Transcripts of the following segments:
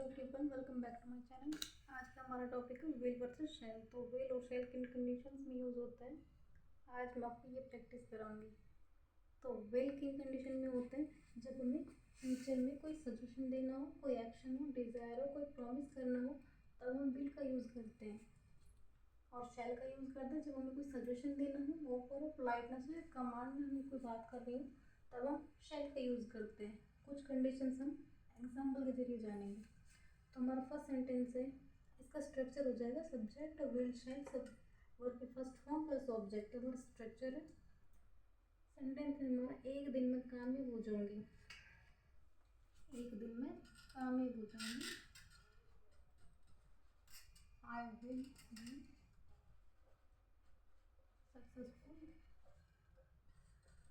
Everyone, welcome back to my channel. आज का हमारा टॉपिक है व्हेल वर्सेस शेल। तो व्हेल और शेल किन कंडीशंस में यूज़ होता है, आज मैं आपको ये प्रैक्टिस कराऊंगी। तो व्हेल किन कंडीशन में होते हैं, जब हमें फ्यूचर में कोई सजेशन देना हो, कोई एक्शन हो, डिज़ायर हो, कोई प्रॉमिस करना हो, तब हम व्हेल का यूज़ करते हैं। और शेल का यूज़ करते हैं जब हमें कोई सजेशन देना हो, ऑफर हो, पोलाइटनेस हो, कमांड में हमें कोई बात कर रही हो, तब हम शेल का यूज़ करते हैं। कुछ कंडीशंस हम एग्जाम्पल के जरिए जानेंगे। तो हमारा फर्स्ट सेंटेंस है, इसका स्ट्रक्चर हो जाएगा सब्जेक्ट विल शेल सब वर्ब की फर्स्ट फॉर्म प्लस ऑब्जेक्ट। हमारा स्ट्रक्चर है, सेंटेंस है हमारा, एक दिन में कामयाब हो जाऊंगी। एक दिन में कामयाब हो जाऊंगी। I will be successful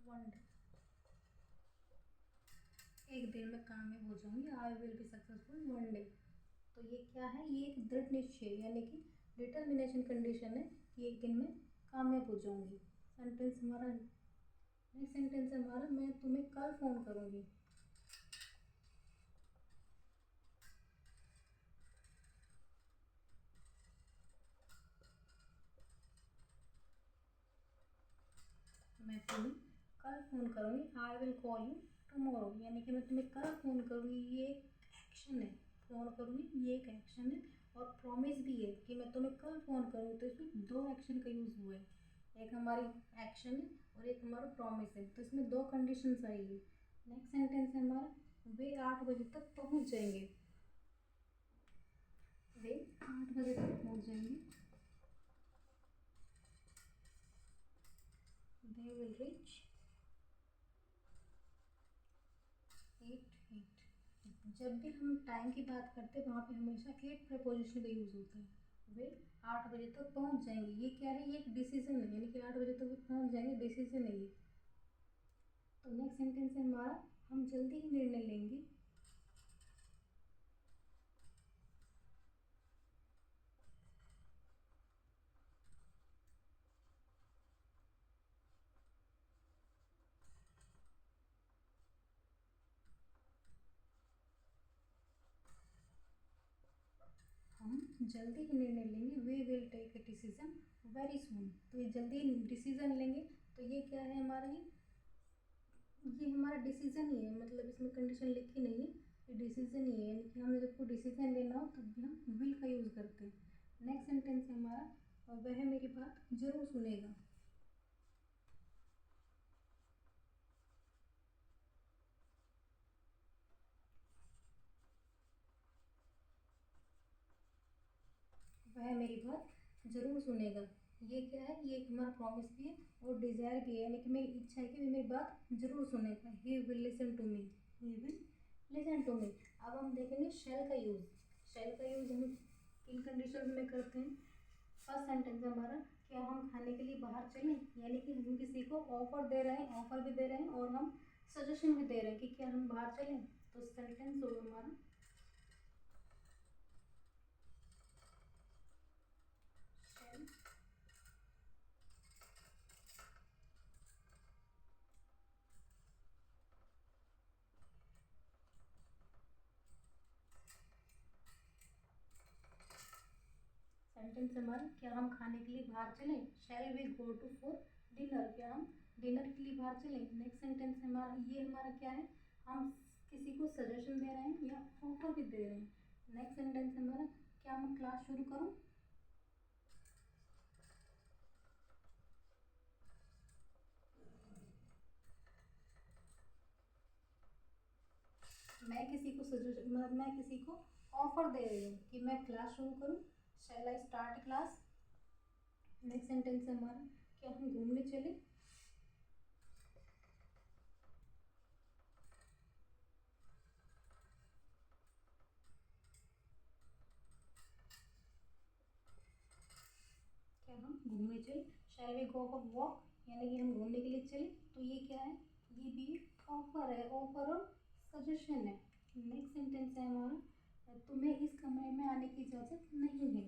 one day. एक दिन में कामयाब हो जाऊंगी, I will be successful one day. तो ये क्या है, ये एक दृढ़ निश्चय यानी कि डिटर्मिनेशन कंडीशन है कि एक दिन में कामयाब हो जाऊंगी। सेंटेंस हमारा, नेक्स्ट सेंटेंस है हमारा, मैं तुम्हें कल फोन करूंगी। मैं तुम्हें कल फोन करूंगी। I will call you tomorrow, यानी कि मैं तुम्हें कल फोन करूंगी, ये एक एक्शन है। फोन करूंगी ये एक एक्शन है और प्रॉमिस भी है कि मैं तुम्हें कल फोन करूंगी। तो इसमें दो एक्शन का यूज हुआ है, एक हमारी एक्शन है और एक हमारा प्रॉमिस है। तो इसमें दो कंडीशंस आएगी। नेक्स्ट सेंटेंस है हमारा, वे 8 बजे तक पहुंच जाएंगे। वे 8 बजे तक पहुंच जाएंगे। They will reach 8। जब भी हम टाइम की बात करते हैं वहाँ पे हमेशा 8 प्रपोजिशन का यूज़ होता है। वे 8 बजे तक पहुँच जाएंगे, ये क्या है, ये एक डिसीजन है, यानी कि 8 बजे तक वे पहुँच जाएंगे, डिसीजन है ये। तो नेक्स्ट सेंटेंस है हमारा, हम जल्दी ही निर्णय लेंगे। हम जल्दी ही निर्णय लेंगे। We will take a decision very soon. तो ये जल्दी डिसीजन लेंगे, तो ये क्या है हमारा, ये हमारा डिसीजन ही है, मतलब इसमें कंडीशन लिखी नहीं है, ये डिसीजन ही है, यानी कि हमें जब कोई डिसीजन लेना हो तब भी हम विल का यूज़ करते हैं। नेक्स्ट सेंटेंस है हमारा, और वह मेरी बात जरूर सुनेगा। वह मेरी बात जरूर सुनेगा, ये क्या है, ये एक हमारा प्रॉमिस भी है और डिज़ायर भी है, यानी कि मेरी इच्छा है कि वे मेरी बात जरूर सुनेगा। He will listen to me, he will listen to me. अब हम देखेंगे शेल का यूज़। शेल का यूज़ हम किन कंडीशन में करते हैं। फर्स्ट सेंटेंस है हमारा, क्या हम खाने के लिए बाहर चलें, यानी कि हम किसी को ऑफर दे रहे हैं, ऑफर भी दे रहे हैं और हम सजेशन भी दे रहे हैं कि क्या हम बाहर चलें। तो सेंटेंस होगा हमारा, शेल सेंटेंस हमारा, क्या हम खाने के लिए बाहर चलें। Shall we go to for dinner, क्या हम डिनर के लिए बाहर चलें। नेक्स्ट सेंटेंस हमारा, ये हमारा क्या है, हम किसी को सजेशन दे रहे हैं या ऑफर भी दे रहे हैं। नेक्स्ट सेंटेंस हमारा, क्या मैं क्लास शुरू करूँ। मैं किसी को सजेशन, मैं किसी को ऑफर दे रही हूँ कि मैं क्लास शुरू करूँ। Shall I start class. Next sentence हमारा, क्या हम घूमने चले। क्या हम घूमने चले। Shall we go for walk, यानी कि हम घूमने के लिए चले। तो ये क्या है, ये भी ऑफर है, ऑफर और सजेशन है। नेक्स्ट सेंटेंस है हमारा, तुम्हें इस कमरे में आने की इजाज़त नहीं है।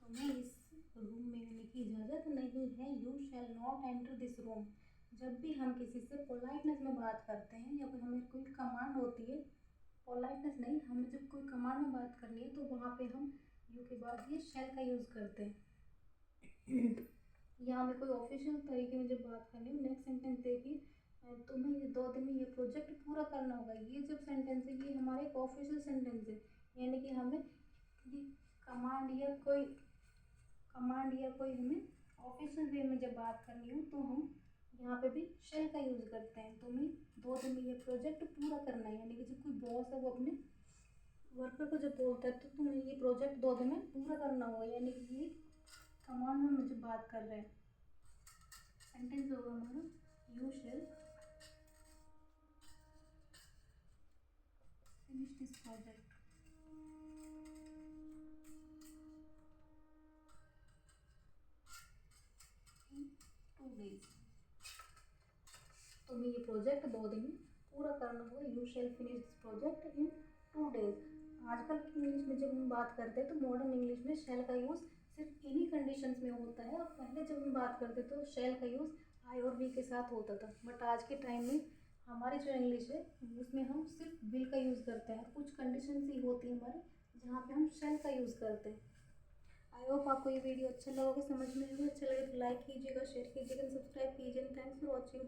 तुम्हें इस रूम में आने की इजाज़त नहीं है। You shall not enter this room. जब भी हम किसी से पोलाइटनेस में बात करते हैं या फिर हमें कोई कमांड होती है, पोलाइटनेस नहीं, हमें जब कोई कमांड में बात करनी है तो वहाँ पे हम यू के बाद ये शैल का यूज़ करते हैं। या हमें कोई ऑफिशियल तरीके में जब बात करनी है, नेक्स्ट सेंटेंस देखिए, तुम्हें ये 2 दिन में ये प्रोजेक्ट पूरा करना होगा। ये जब सेंटेंस है ये हमारा एक ऑफिशियल सेंटेंस है, यानी कि हमें कमांड या कोई हमें ऑफिशियल वे में जब बात करनी हो तो हम यहाँ पे भी शेल का यूज़ करते हैं। तुम्हें 2 दिन में ये प्रोजेक्ट पूरा करना है, यानी कि जब कोई बॉस है वो अपने वर्कर को जब बोलता है तो तुम्हें ये प्रोजेक्ट 2 दिन में पूरा करना होगा, यानी कि ये कमांड में मुझे बात कर रहे हैं। सेंटेंस होगा हमारा you shell finish this project in 2 days। तुम्हें ये प्रोजेक्ट 2 दिन में पूरा करना होगा। You shell finish this project in 2 days। आजकल की इंग्लिश में जब हम बात करते हैं तो मॉडर्न इंग्लिश में शेल का यूज़ सिर्फ इन्हीं कंडीशंस में होता है, और पहले जब हम बात करते तो शेल का यूज़ आई और वी के साथ होता था। बट आज के टाइम में हमारी जो इंग्लिश है उसमें हम सिर्फ विल का यूज़ करते हैं। कुछ कंडीशंस ही होती है हमारे जहाँ पे हम शेल का यूज़ करते हैं। आई होप आपको ये वीडियो अच्छा लगा, समझ में आएगा। अच्छा लगे तो लाइक कीजिएगा, शेयर कीजिएगा, सब्सक्राइब कीजिएगा। Thanks for watching.